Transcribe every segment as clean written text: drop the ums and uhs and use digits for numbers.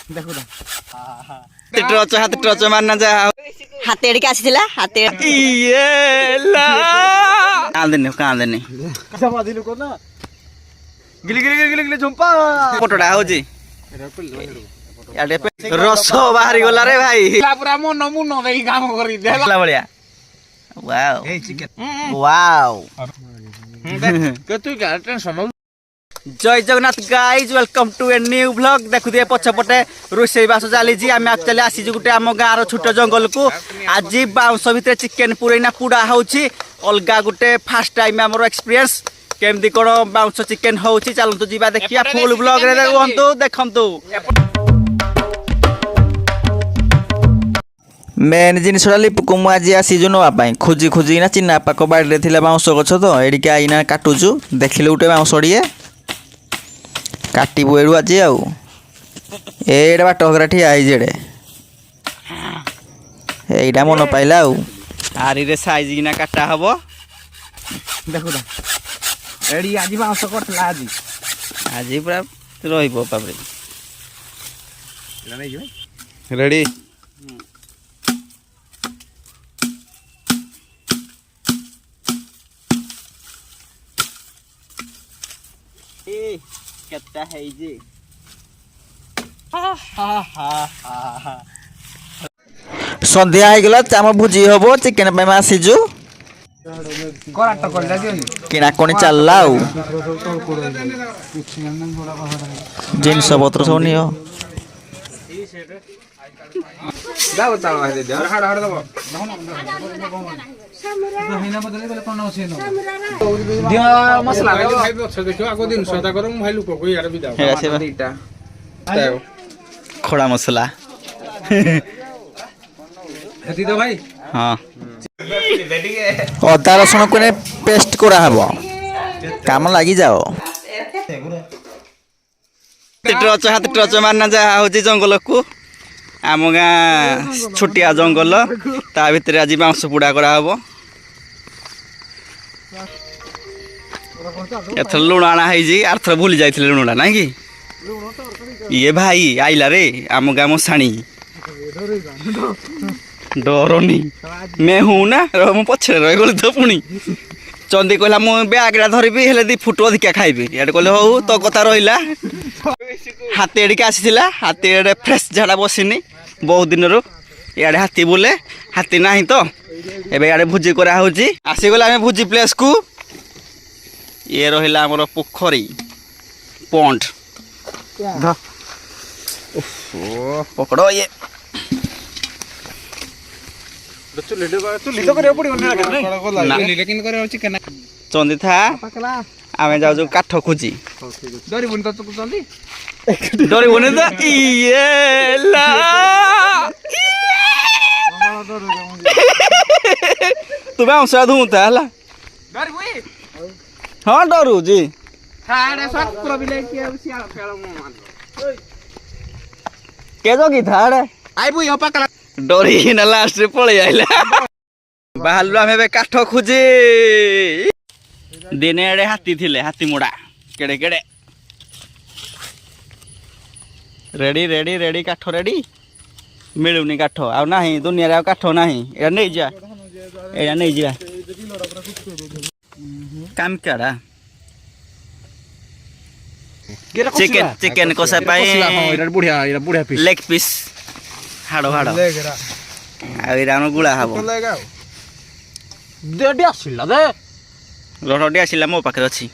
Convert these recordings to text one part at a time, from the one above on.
देखो ना हाथ टच मारना जा हाथ एड़के आसीथिला हाथ ये ला कांदनी समाधिलु को ना गिली गिली गिली गिली झुंपा फोटोटा होजी रस बाहरी गला रे भाई पूरा मन मुन देई काम करी देला बढ़िया वाओ ए चिकन वाओ के तू क्या टेंशन हो जय Jagannath guys welcome to a new blog देखु दिए पछपटे रोषे बास चली आम एक्चुअली आसी गोटे आम गाँव छोट जंगल को आज बाउंस भितर चिकेन पुरैना पुड़ा होची अलगा गोटे फास्ट टाइम आमर एक्सपीरियंस केमती कौन बाउंस चिकेन होची चलतु जीवा देखिया फुल ब्लॉग रे देखंतु देखंतु मेन जिनसा लिपुक मुझे आसीजु नापाई खोजी खोजी ना चिन्ना पाक बाड़ी थी बाउंस गछ तो एडिके आईना काटुचु देखिले गोटे बाउंस टे काटबू एडू आज आटे बाट हरा ठिया जेड़े यहीटा मन पाइला आरी रे साइज किना काटा हम देखो ना एडी आज बांस करथला आज आज पूरा रहिबो पाबरे नहीं जो रेडी ए केता है जे संध्या हो गला आम भोजी हम चिकेन आसीजु कराट कर दियो किणाकणी चलला जिनस पत्र सब नियो जाओ चलो दे दे हाड़ हाड़ दबो हिना बदले बेले कोन होछे न दियो मसला रे भाई अच्छा देखियो आगो दिन सदा करो भाई लोक को यार बिदा दीटा खोड़ा मसला हती तो भाई हाँ अदा रसुण को पेस्ट करा हबो काम लगी जाओ टच हाथ टच मारना जा होची जंगल को आम गाँ छोटिया जंगल ता भितर आज बाउंस पुड़ा करा हबो एथर लुण आना है आरथर भूली जाइथिले लुणा ना कि ये भाई आइला रे आम गाँ मशाणी डरनी मैं हूँ ना मु पछे रही गली तो पुणी चंदी कहला मु बैगटा धरबी हेले 2 फुट अधिका खाइबी एडे कहले हौ तो कथा रहिला हाथी एडिके आसीथिला हाथी एडे फ्रेश झाड़ा बसिनी बहुत दिन रो इआडे हाथी बोले हाथी नाही तो एबे इआडे भोजी करा होची आसी गला हमें भोजी प्लेस को ये रहिला हमर पोखरी पॉन्ड ओ पकड़ो ये चुली तो करे पड़ी नहीं लेकिन करे चिकन चंदी था आमे जाऊ जो काठ खोजी डरी बन तो चंदी डरी बने तो ये ला तू बाउंसा धुता हला डरी हुई हां डरू जी थाड़े सब पूरा बिले के सियाल फेल मान के जोगी थाड़े आई बुई पकला डरी ना लास्ट रे पळे आइला बाहलु आमे काठ खोजी दिने एडे हाथी थिले हाथी मुड़ा केड़े केड़े रेडी रेडी रेडी काठ रेडी मिलुनी काठ आ नाही दुनिया रे काठ नाही एडा नै जा एडा नै जा काम करा चिकन चिकन कोसा पाई एडा बुढ़िया पीस लेग पीस हाड़ो हाड़ो लेगरा आ इरानो गुळा हबो लेगा देडी आसिला दे लड़डी आसिला मो पाखे अछि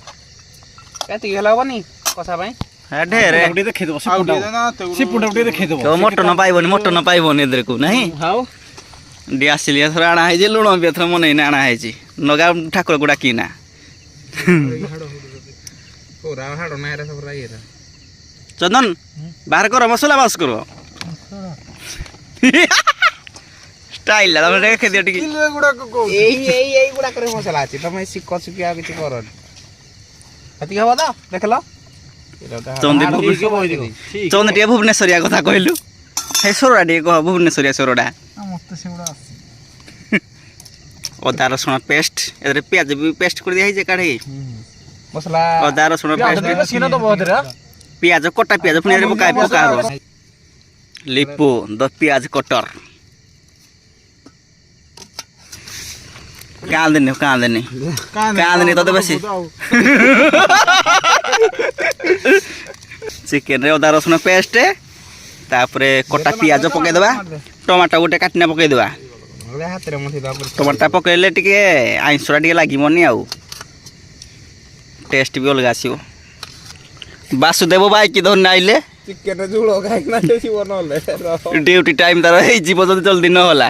एति हेला बनी कसा भाई हा ढेरे उडी देखे दो सिपुडा उडी देखे दो तो मटन पाइबोनी इधर को नहीं हाउ डी आसिलिया थोड़ा आना है जे लुण बेथर मन ना आना है जी नगा ठाकुर गुडा कीना पूरा हाडो ना रे सब राईरा चंदन बाहर करो मसला बास करो स्टाइल ला तमे देखे दियो टिकी किले गुडा को एई गुडा करे मसला अछि तमे सिक्को सिकिया किछ करन हती हवा दा देखलो चंदी भुवनेश्वरिया कथा कहलु हे सोरडा टे कह भुवनेश्वरिया सोरडा मस्त सेउडा अछि अदा रसुण पेस्ट एदरे प्याज भी पेस्ट कर दिया है जे काढे मसला अदा रसुण पेस्ट सीना तो बहुत रे प्याज कोटा प्याज पुनी रे पका पका लिपू द पियाज कटर कांदनी तो बेसी चिकेन रे अदा रसुण पेस्ट तापरे कटा पियाज पकई देबा टमाटो गोटे काटना पकई देबा टमाटा पकईले टिके आइंसरा टिके लागिबनी आउ टेस्ट भी अलग आसीबो वासुदेव भाई की धन आइले ଚିକେନ ଝୋଳ ଖାଇକିନା ଦେଖିବ ନହେଲେ ड्यूटी टाइम तार ହେଇଯିବ ଯଦି ଜଲ୍ଦି न होला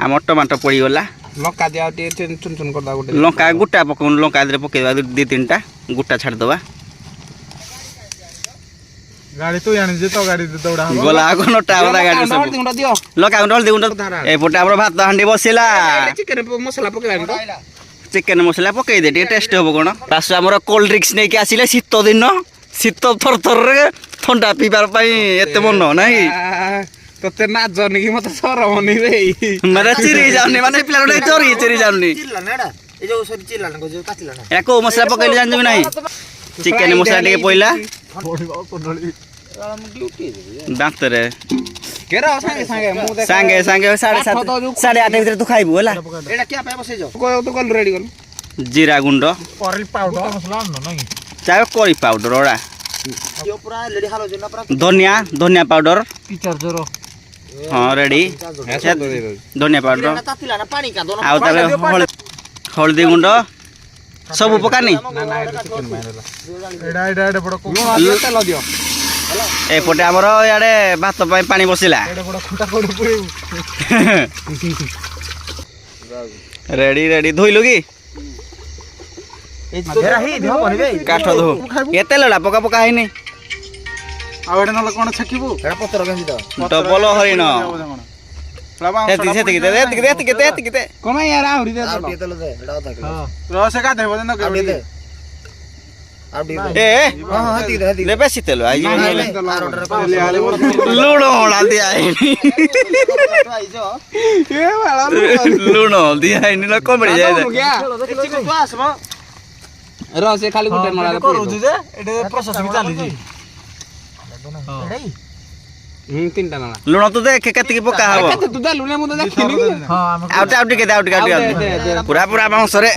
आम टमाटो पड़ी गला ଲଙ୍କା ଦିଆ ଟିକେ ଚୁନ ଚୁନ କରିଦବା ଗୋଟେ लंका गुटा पकाउन लंका दे पकई देबा 2-3टा गुटा छाड़ देबा ଗାଡି ତୁ ଆଣି ଯେ ତ ଗାଡି ଦଉଡା ହବ गला आगो नटा बड़ा गाड़ी सब ଗୁଣ୍ଡ ଦିଅ लंका गुंड हल्दी गुंड ए पोटा हमर भात हांडी बसिला ଚିକେନ ମସଲା ପକେଇବାନି ତ चिकेन मसला पकई दे टेस्ट हबो कोन पास हमर कोल्ड ड्रिंक्स नै के आसिले शीत दिन शीत थर थर रे ठंडा पीबार पई एते मन नाही ତତେ ନାଜନି କି ମତେ ସରମନି ରେ मेरा चिरी जाउनी माने पिला रे चिरी जाउनी ଏ ଯୋଉ ସରି ଚିଲା ନା ଯୋଉ କାଟିଲା ନା या को मसला पकईले जान जमी नाही चिकेन मसला टिके पइला दांत रे କେର ସାଙ୍ଗେ ସାଙ୍ଗେ ମୁଁ ଦେଖ सांगे सांगे 7:30 8:30 भीतर तू खाइबू होला ଏଟା କିଆ ପାଇଁ ବସେଇ ଯାଉ ତୁ କଲ ରେଡି କଲ जीरा गुंड କରି ପାଉଡର ମସଲା ଆଣନ ନାଇଁ चाहे करी पाउडर ओड़ा यो पुरा लेडी हालो जेना पुरा धनिया पाउडर टीचर जरो हाँ रेडी धनिया पाउडर ନା ତାତିଲା ନା ପାଣି କା ଦନ आउ ताले हल्दी गुंड सब पकानी ନା ନା ଏଟା ଚିକେନ ମାଇରଲା ଏଡା ବଡ କୁ ତେଲ ଦିଅ एपटे आमर इे भात पानी बसिला ଏଡା ବଡ ଖୁଟା କୋଡ ପୁରେଉ रेडी रेडी धोइलु कि घेरा हि देहो बनि बे काठ धो ए तेलडा पका पका हैनी ଆଉ ଏଡା ନଲେ कोन छकिबु ଏଟା ପତ୍ର କେମିତି ଦ डबल हरिण एतिକି दे कोन यार आउरी दे ଆଉ ଟିକେ ତେଲ ଦେ ଏଟା ଅଧା କିଲୋ ରସ କା ଦେବ ଦେନ ଆଉ ଟିକେ ଦେ ଆଉ ଟିକେ ଦେ ए ହଁ ହଁ ହେତିକି ଦେ ले बेसी तेल आई ଆର लुण हला दिया हैनी ଏ ବାଳा लुण दिया हैनी न कमड़ी जाय ରସ ଖାଲି ଗୋଟେ ନଳା କରୁଛୁ ଯେ ଏଟେ ପ୍ରୋସେସ ବି ଚାଲିଛି ତିନଟା ନଳା लुण तो देख केतिकी पका हबो କେତେ ତୁ ଦେଲୁ ମୁଁ ତ ଦେଖିନି आउ टिके पूरा पूरा मांस रे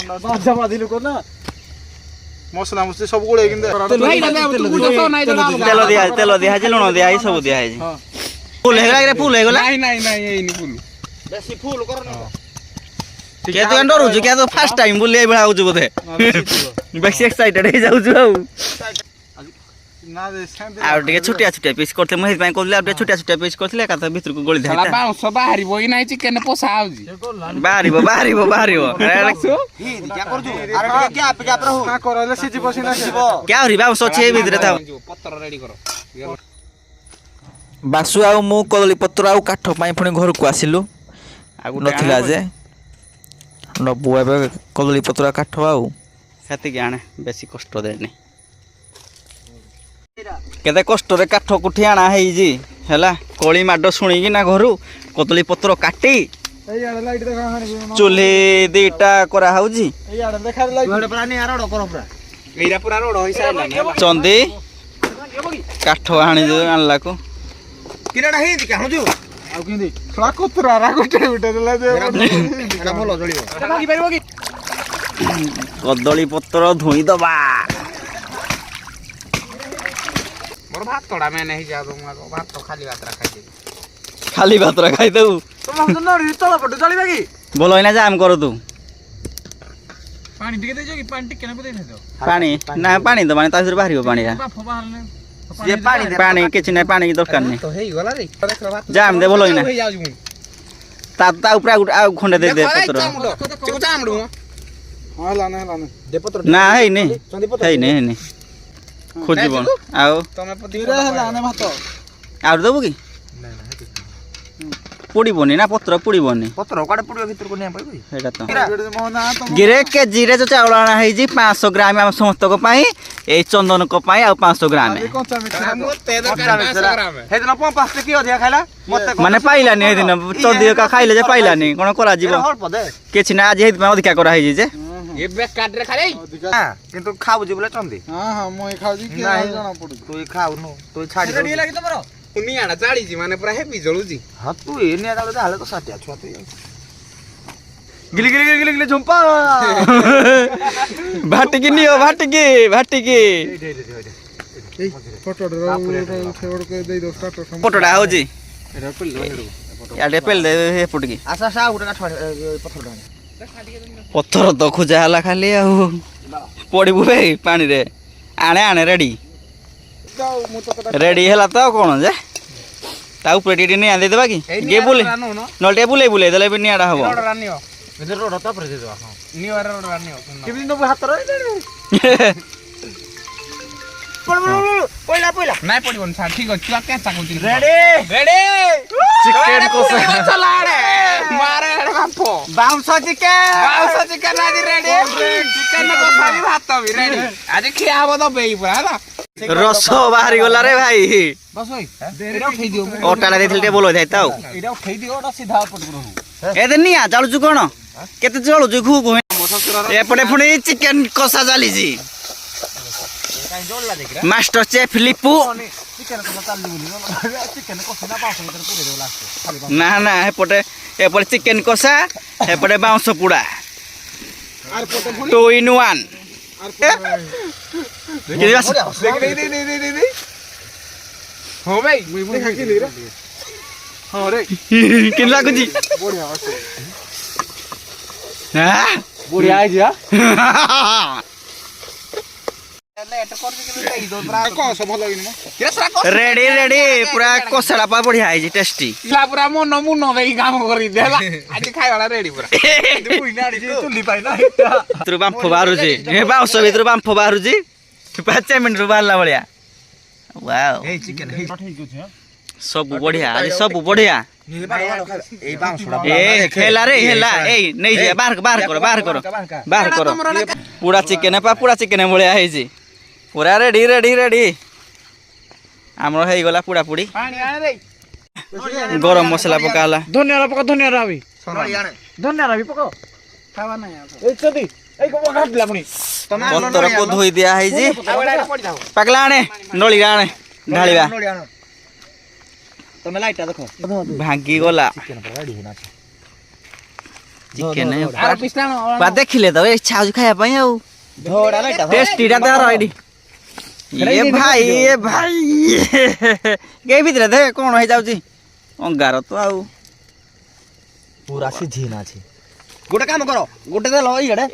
ମସଲା ମସଲି ସବୁ ଗୁଡେ କିନ୍ତୁ तेल दिया है लुण दिया है सब दिया है फुल हेगला ନାଇଁ ନାଇଁ ନାଇଁ ଏଇନି ଫୁଲ ବେଶୀ ଫୁଲ କର ନା क्या तो डरू क्या तो फर्स्ट टाइम बोले बेला आउछु बोधे बेसी एक्साइटेड हे जाउछु ନା ଦେ ସେମିତି आउ टिके छुटिया छुटिया पीस करते मैं पई कहले आ छुटिया छुटिया पीस करथले का भीतर को गोली साला देता ବାଉଁଶ ବାହାରିବ କି ନାଇଁ ଚିକେନ ପୋଷା ଆଉଜି बाहरिबो ହି କିଆ କରୁଛୁ ଆର ଟିକେ ଗ୍ୟାପ ରହୁ ନା କରଲେ ସିଜି ପସିନା क्या हरि बाउंस अछि ए भीतर था ପତ୍ର ରେଡି କର ବାସୁ ଆଉ ମୁଁ କଦଳୀ ପତ୍ର ଆଉ କାଠ ପାଇଁ ପୁଣି ଘରକୁ ଆସିଲୁ ନଥିଲା ଯେ ନବୁ ଏବେ କଦଳୀ ପତ୍ର କାଠ ଆଉ सेति गाने बेसी कष्ट देनी केते कष्ट रे काठ कुठी आना हेई जी हैला कोली माडो सुणी कि ना घरु कदली पत्र काटी ଏଇ ଆଡେ ଲାଇଟ୍ ଦେଖା ହାଣି चूल्ही दीटा करा हाउजी ଏଇ ଆଡେ ଦେଖା ଲାଇଟ୍ ତୁ ହେଡେ ପୁରା ନି ଆର କର ପୁରା ଏଇରା ପୁରା ରୋଡ ହୋଇ ସାଇଲାନି चंदी काठ आनी जो आनला को କିରାଡା ହି କି ହାଣୁଛୁ ଆଉ କେନ୍ତି ଛଡା କୁତରା ରା ଗୋଟେ ଦେଲା ଯେ ଏଟା ଭଲ ଜଳିବ ଭାଗି ପାରିବ କି कदली पत्र धुई दबा ମୋର ଭାତଡା ମେନେ ହେଇ ଯାଉ ଭାତ ଖାଲି ଭାତରା ଖାଇଦେବି खाली भात खाई दऊ ତମ ନରି ତଳ ପଟେ ଜଳିବା କି बोलो इना जाम करो तू ପାଣି ଟିକେ ଦେଇଛ କି ପାଣି ଟିକେ ନାକୁ ଦେଇଥାଉ पानी ना पानी तो माने तासर बाहरियो पानी रा ବାଫ ବାହାରଲେ ये पानी दे पानी किछि नै पानी दरकार नै ତ ହେଇଗଲା ରେ ଦେଖ ଭାତ जाम दे बोलो इना ହେଇ ଯାଉଛି ମୁଁ ता ऊपर आ खंडे दे दे पत्र ଚିକୁ ଚାମଡୁ ହେଲା ନା ଦେ ପତ୍ର ना है नै ଚନ୍ଦି ପତ୍ର है नै खोजिबन आओ ତମେ ଦିରା ହେଲା ନା ଭାତ आउ दबु की पुड़ीबनी ना पत्र पुड़ीबनी ପତ୍ର କାଡେ ପଡିବ ଭିତରକୁ ନିଆ ପାଇବ हेटा तो ମୋ ନା ତ गिरे केजी रे जो चावल आना है जी 500 ग्राम हम समस्त को पाई ए चंदन को पाई आ 500 ग्राम है କଞ୍ଚା ମିଠା ମତେ ଦରକାର 500 ଗ୍ରାମ ହେଦିନ 5 ଟେ କିଅ ଦିଆ ଖାଇଲା ମତେ माने पाइलानी हे दिन चंदी का खाइले जे पाइलानी कोन करा जीव ଅଳ୍ପ ଦେ किछि ना आज हे अधिका करा है जी जे ଏ ବେକାର ରେ ଖାଲି କିନ୍ତୁ ଖାଉଛୁ ବୋଲେ ଚନ୍ଦି ହଁ ହଁ ମୁଁ ଖାଉଛି କି ନାଇଁ। ଜଣା ପଡୁଛି ତୁ ଖାଉନୁ ତୁ ଛାଡି ଦେ ଲାଗି ତମର ନିଆଁଟା ଚାଳିଛି ମାନେ ପୁରା ହେବି ଜଳୁଛି। ହଁ ତୁ ଏ ନିଆ ତାହେଲେ ତାହେଲେ ତ ସାଟିଆ ଛୁଆ ତୁ ଗିଲି ଗିଲି ଗିଲି ଗିଲି ଗିଲି ଝୁମ୍ପା ଭାଟିକି ନିଅ ଭାଟିକି ପଟଟା ହଉଛି ଇଆଡ଼େ ପେଲି ଦେ ଏପଟିକି ଆସ ଆସ ଆଉ ଗୋଟେ କାଠ ପଥର ପଥର ତ ଖୋଜା ହେଲା ଖାଲି ଆଉ ପଡ଼ିବୁ ବେ ପାଣିରେ ଆଣେ ରେଡ଼ି ହେଲା ତ ଆଉ କ'ଣ ଯେ ତା ଉପରେ ଟିକେ ନିଆଁ ଦେଇଦେବା କି ଟିକେ ବୁଲେ ନହେଲେ ଟିକେ ବୁଲେଇ ଦେଲେ ବି ନିଆଁଟା ହବ ରୋଡ଼ ତାପରେ ଦେଇଦେବା ହଁ କେମିତି ନବୁ ହାତରେ ପଇଲା ନାଇଁ ପଡ଼ିବନି ସାର୍ ଠିକ ଅଛି ଛୁଆ କେଞ୍ଚା କହୁଛି ଚିକେନ କଷା ମାରେ ବାପ ବାଉଁଶ ଚିକେନ ଆଜି ରେଡି ଚିକେନ କଷା ବି ଭାତ ବି ରେଡି ଆଜି ଖିଆ ହବ ଦବେଇ ପୁରା ହେଲା ରସ ବାହାରି ଗଲା ରେ ଭାଇ ବସ ଭାଇ ଏଇଟା ଉଠେଇ ଦିଅ ଅଟାଟା ଦେଇଥିଲେ ଟିକେ ଭଲ ହେଇଥାଏ ଆଉ ଏଇଟା ଉଠେଇ ଦିଅ ଏଇଟା ସିଧା ପଟକୁ ରହୁ ଏତେ ନିଆଁ ଚାଲୁଛୁ କ'ଣ କେତେ ଚଳୁଛୁ ଘୁ ଘୁ ଏପଟେ ପୁଣି ଚିକେନ କଷା ଚାଲିଛି ମାଷ୍ଟର ଚେଫ୍ ଲିପୁ ନା ଏପଟେ ଚିକେନ କଷା ଏପଟେ ବାଉଁଶ ପୁଡ଼ା 2 in 1 ହଁ ଭାଇ ହଁ ରେ କେମିତି ଲାଗୁଛି ବଢିଆ ହେଇଛି ରେଡି ପୁରା କଷାଟା ପା ବଢିଆ ହେଇଛି ଟେଷ୍ଟି ପୁରା ମନ ମୁନ ଦେଇକି କାମ କରିଦେ ହେଲା ଆଜି ଖାଇବାଟା ରେଡି ପୁରା ଭିତରୁ ବାମ୍ଫ ବାହାରୁଛି ବାଉଁଶ ଭିତରୁ ବାମ୍ଫ ବାହାରୁଛି 5 ମିନିଟରୁ ବାହାରିଲା ଭଳିଆ ୱାଓ ସବୁ ବଢିଆ ଆଜି ସବୁ ବଢିଆ ହେଲା ଏଇ ନେଇଯିବା ବାହାର କର ପୁରା ଚିକେନ ଭଳିଆ ହେଇଛି ପୁରା ରେଡି ଆମର ହେଇଗଲା ପୁଡ଼ା ପୁଡ଼ି ଗରମ ମସଲା ପକା ହେଲା ପତ୍ରକୁ ଧୋଇ ଦିଆ ହେଇଛି ପାକଲା ଆଣେ ନଳିଆ ଆଣେ ଢାଳିବା ଭାଙ୍ଗି ଗଲା ଚିକେନ ଦେଖିଲେ ତ ଇଚ୍ଛା ହଉଛି ଖାଇବା ପାଇଁ ଆଉ ଟେଷ୍ଟିଟା ତାର ଏଇଠି ଏ ଭାଇ କେହି ଭିତରେ ଦେଖ କ'ଣ ହେଇଯାଉଛି ଅଙ୍ଗାର ତ ଆଉ ପୁରା ସିଝି ନା ଅଛି ଗୋଟେ କାମ କର ଗୋଟେ ଦେଲ ଇଆଡେ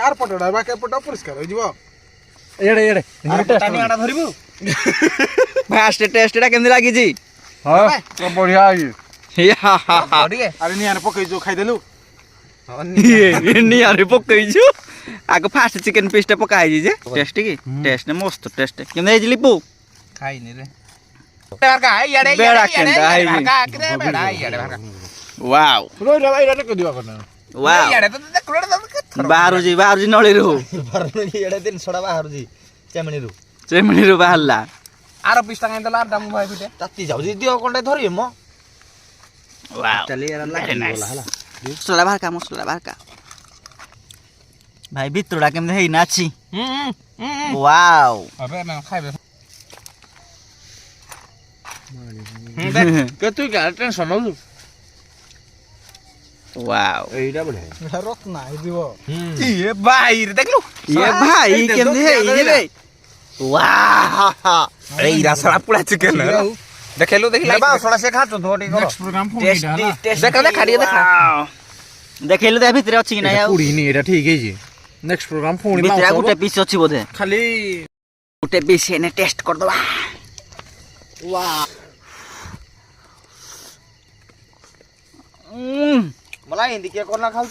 ଆର ପଟଟା ବାକି ପଟ ପରିଷ୍କାର ହେଇଯିବ ଧରିବୁ ଫାଷ୍ଟ ଟେଷ୍ଟଟା କେମିତି ଲାଗିଛି ବଢିଆ ଆରେ ନିଆଁରେ ପକେଇଛୁ ଖାଇଦେଲୁ ନିଆଁରେ ପକେଇଛୁ ଆଗ ଫାଷ୍ଟ ଚିକେନ ପିସଟା ପକା ହେଇଛି ଯେ ଟେଷ୍ଟ କି ଟେଷ୍ଟ ମସ୍ତ ଟେଷ୍ଟ କେମିତି ହେଇଛି ଲିପୁ ଖାଇନି ରେ ବାହାରୁଛି ନଳୀରୁ ଜିନିଷଟା ବାହାରୁଛି ଚେମିଣିରୁ ବାହାରିଲା ଆର ପିସଟା କାଇଁ ଦେଲା ଆରଟା ମୁଁ ଭାଇ ପିଟେ ତାତି ଯାଉଛି ଦିଅ କଣ୍ଟେ ଧରିବେ ମ ମସଲା ବାହାରକା ଭାଇ ଭିତରଟା କେମିତି ହେଇନା ଅଛି ୱାଓ ଖାଇବେ ତୁ ଟେନସନ ନଉଛୁ ୱାଓ ଏଇଟା ବଢିଆ ଏଟା ରତ୍ନା ହେଇଯିବ ଇଏ ଭାଇ ଦେଖିଲୁ ଇଏ ଭାଇ କେମିତି ହେଇଛି ରେ ୱାଓ ଏଇରା ସଳା ପୁରା ଚିକେନ ଦେଖେଲୁ ବାଉଁଶଟା ସେ ଖାଉଛନ୍ତି ଟିକେ କର ଦେଖେଇଲୁ ତା ଭିତରେ ଅଛି କି ନାଇଁ ଆଉ ପୁଡିନି ଏଟା ଠିକ ହେଇଛି ନେକ୍ସଟ ପ୍ରୋଗ୍ରାମ ପୁଣି ଭିତରେ ଗୋଟେ ପିସ୍ ଅଛି ବୋଧେ ଖାଲି ଗୋଟେ ପିସ୍ ଏନେ ଟେଷ୍ଟ କରିଦବା मला हिंदी के कोना खाऊ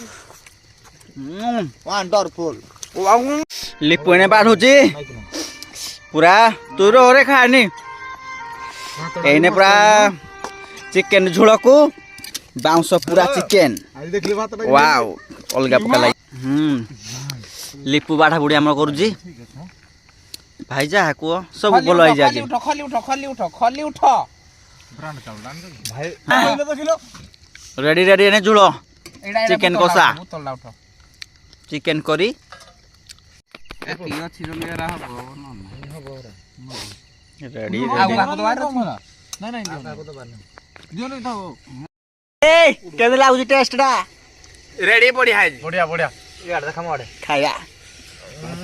वंडरफुल लिपु एने बाढ़ुची पूरा तू रे खानी एने पूरा चिकेन झोल को बाउंस पूरा चिकेन वाओ अलगा पका लाई लिपु बाढ़ा बुढ़ी आम करुची भाई जा को सब बोल आई जा खली उठ भाई रेडी एने झोल चिकेन कषा चिकेन करी ରେଡି ଆଉ କାହାକୁ ଦବାର ଅଛି ନାଇଁ ନାଇଁ କାହାକୁ ଦବାର ନାହିଁ ଦିଅ ନି ଥାଉ ଏ କେମିତି ଲାଗୁଛି ଟେଷ୍ଟଟା ରେଡି ବଢିଆ ହେଇଛି ବଢିଆ ବଢିଆ ଇଆଡେ ଦେଖ ମୋ ଆଡେ ଖାଇବା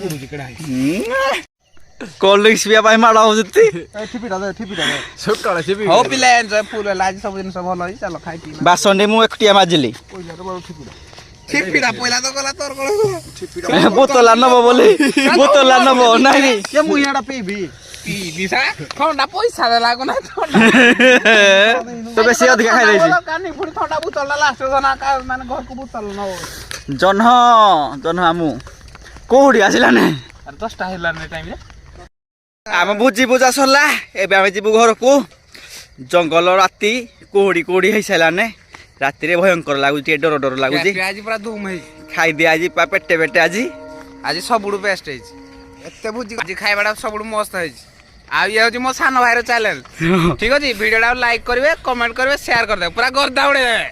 ପୁରୁଛି କେଡା ହେଇଛି କୋଲ୍ଡ ଡ୍ରିଙ୍କ୍ସ ପିଇବା ପାଇଁ ମାଡ଼ ହଉଛନ୍ତି ଠିପିଟା ଦେ ଛୋଟଳେ ଠିପି ହଉ ପିଲା ଏନ୍ଜୟ ଫୁଲ ହେଲା ଆଜି ସବୁ ଜିନିଷ ଭଲ ହେଇଛି ଚାଲ ଖାଇ ପିଇ ବାସନଟି ମୁଁ ଏକୁଟିଆ ମାଜିଲି ଠିପିଟା ପଇଲା ତ ଗଲା ତୋର କଣ ବୋତଲା ନବ ବୋଲି ବୋତଲା ନବ ନାଇଁ କେ ମୁଁ ଇଆଡା ପିଇବି ପିଇବି ସା ଥଣ୍ଡା ପଇସା ଦେଲା କ ନା ଥଣ୍ଡା ତ ବେଶୀ ଅଧିକା ଖାଇ ଦେଇଛି କାନି ପୁଣି ଥଣ୍ଡା ବୋତଲଟା ଲାଷ୍ଟ ଜନା ମାନେ ଘରକୁ ବୋତଲ ନବ ଜହ୍ନ ଜହ୍ନ ଆମୁ କୋଉଠି ଆସିଲାନି ଆରେ 10ଟା ହେଲାନି ଟାଇମରେ ଆମ ଭୋଜି ପୂଜା ସରିଲା ଏବେ ଆମେ ଯିବୁ ଘରକୁ ଜଙ୍ଗଲ ରାତି କୋଉଠି କୋଉଠି ହେଇସାରିଲାନେ ରାତିରେ ଭୟଙ୍କର ଲାଗୁଛି ଡର ଡର ଲାଗୁଛି ଆଜି ପୁରା ଧୁମ ହେଇଛି ଖାଇଦିଏ ଆଜି ପେଟେ ପେଟେ ଆଜି ଆଜି ସବୁଠୁ ବେଷ୍ଟ ହେଇଛି ଏତେ ଭୋଜି ଆଜି ଖାଇବାଟା ସବୁଠୁ ମସ୍ତ ହେଇଛି ଆଉ ଇଏ ହଉଛି ମୋ ସାନ ଭାଇର ଚ୍ୟାନେଲ ଠିକ ଅଛି ଭିଡିଓଟା ଲାଇକ୍ କରିବେ କମେଣ୍ଟ କରିବେ ସେୟାର କରିଦେବେ ପୁରା ଗର୍ଦା ଉଡେଇଦେବେ